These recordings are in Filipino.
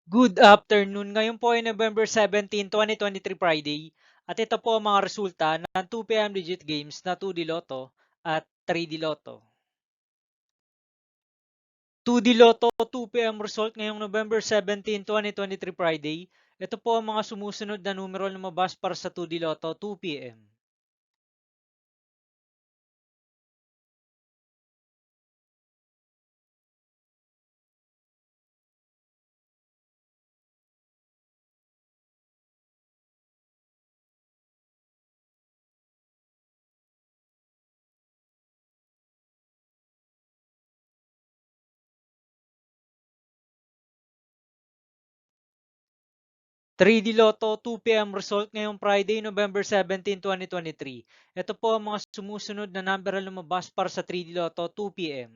Good afternoon. Ngayon po ay November 17, 2023 Friday at ito po ang mga resulta ng 2 PM digit games na 2D Lotto at 3D Lotto. 2D Lotto 2 PM result ngayong November 17, 2023 Friday. Ito po ang mga sumusunod na numero na lumabas para sa 2D Lotto 2 PM. 3D Lotto 2 PM result ngayong Friday, November 17, 2023. Ito po ang mga sumusunod na number na lumabas para sa 3D Lotto 2 PM.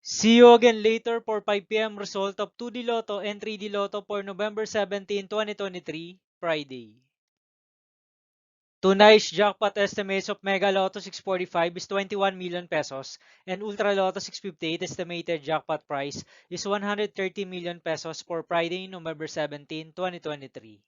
'See you again later for 5 PM result of 2D Lotto and 3D Lotto for November 17, 2023, Friday. Tonight's jackpot estimates of Mega Lotto 645 is 21 million pesos and Ultra Lotto 658 estimated jackpot price is 130 million pesos for Friday, November 17, 2023.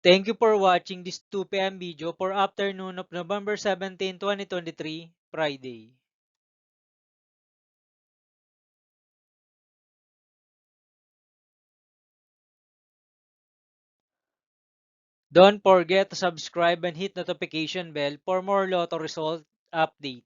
Thank you for watching this 2 PM video for afternoon of November 17, 2023, Friday. Don't forget to subscribe and hit notification bell for more Lotto result update.